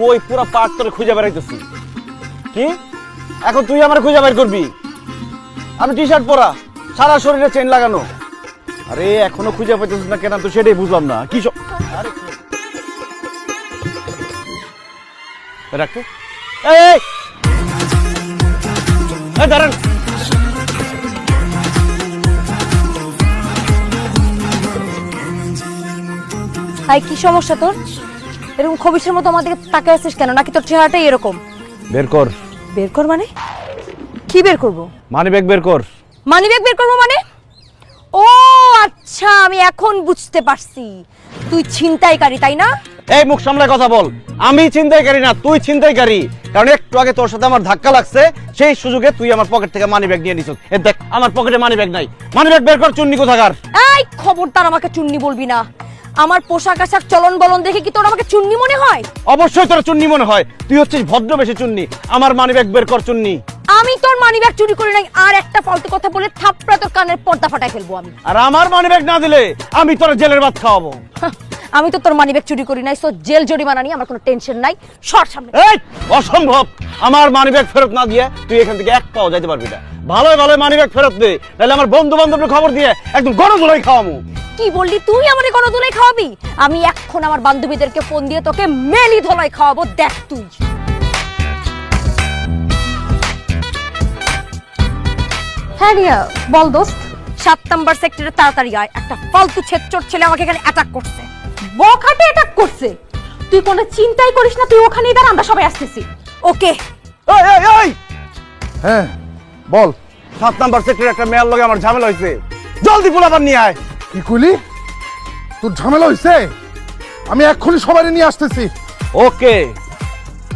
ওই পুরো পার্ট তোরে খুঁজে বেড়াইতেছি। কি এখন তুই আমার খুঁজে বের করবি? আমি টি শার্ট পরা, সারা শরীরে চেন লাগানো। আরে এখনো খুঁজে পাইতেছিস না কেন? তো সেটাই বুঝলাম না। কি আরে রাখতো এই দাঁড়ান। ভাই কি সমস্যা তোর? এরকম খবিসের মতো আমাদেরকে তাকায় আছিস কেন? নাকি তোর চেহারাটাই এরকম? বের কর। বের কর মানে? কি বের করব? মানি ব্যাগ বের কর। মানি ব্যাগ বের করব মানে? ও আচ্ছা, আমি এখন বুঝতে পারছি, তুই ছিনতাইকারী তাই না? এই মুখ সামলায় কথা বল। আমি ছিনতাইকারী না, তুই ছিনতাইকারী। কারণ একটু আগে তোর সাথে আমার ধাক্কা লাগছে, সেই সুযোগে তুই আমার পকেট থেকে মানি ব্যাগ নিয়ে নিছিস। এ দেখ, আমার পকেটে মানি ব্যাগ নাই। মানি ব্যাগ বের কর, চুন্নি কোথাকার। এই খবরদার আমাকে চুন্নি বলবি না। আমার পোশাক আশাক চলন বলন দেখে কি তোর আমাকে চুন্নি মনে হয়? অবশ্যই তোর চুন্নি মনে হয়। তুই হচ্ছিস ভদ্রবেশী চুন্নি। আমার মানি ব্যাগ বের কর চুন্নি। আমি তোর মানি ব্যাগ চুরি করি নাই। আর একটা ফালতু কথা বলে থাপড়া তোর কানের পর্দা ফাটাই ফেলবো আমি। আর আমার মানি ব্যাগ না দিলে আমি তোর জেলের ভাত খাওয়াবো। আমি তো তোর মানি ব্যাগ চুরি করি নাই, সো জেল জরিমানা নিয়ে আমার কোনো টেনশন নাই। সর সামনে। এই অসম্ভব। আমার মানি ব্যাগ ফেরত না দিয়ে তুই এখান থেকে এক পাও যাইতে পারবি না। ভালোই ভালো মানি ব্যাগ ফেরত দে, তাহলে আমার বন্ধু বান্ধবের খবর দিয়ে একদম গণধোলাই খাওয়ামু। কি বললি তুই? আমারে গণধোলাই খাওয়াবি? আমি এখন আমার বান্ধবীদেরকে ফোন দিয়ে তোকে মেলি ধোলাই খাওয়াবো, দেখ তুই। হ্যাঁ রিয়া বল দোস্ত। 7 নাম্বার সেক্টরে তাড়াতাড়ি আয়। একটা ফালতু ছেচ্চর ছেলে আমাকে এখানে অ্যাটাক করছে। বখাটে অ্যাটাক করছে? তুই কোনো চিন্তাই করিস না, তুই ওখানেই দাঁড়া, আমরা সবাই আসতেছি। ওকে। এই এই এই হ্যাঁ বল। 7 নাম্বার সেক্টরে একটা মেয়ের লগে আমার ঝামেলা হইছে। জলদি পোলাপান নিয়ে আয়। কি কইলি? তোর ঝামেলা হইছে? আমি এক্ষুনি সবাই নিয়ে আসতেছি। ওকে,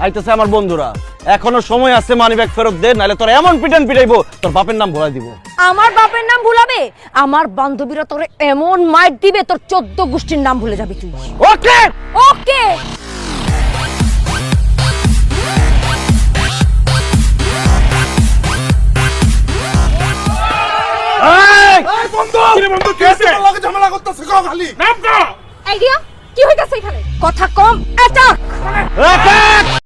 আইতেছে আমার বন্ধুরা। এখনো সময় আছে, মানি ব্যাগ ফেরত দে, নাহলে তোর এমন পিটান পিটাইবো তোর বাপের নাম ভুলাই দিব। আমার বাপের নাম ভুলাবে? আমার বান্ধবীরা তোরে এমন মাইর দিবে তোর 14 গোষ্ঠীর নাম ভুলে যাবি তুই। ওকে ওকে। এই এই বন্ধু! কিরে বন্ধু, কি হইছে? তোর লগে ঝামেলা করতেছে কও খালি। এই রিয়া কি হইতাছে এখানে? কথা কম, অ্যাটাক। রাখ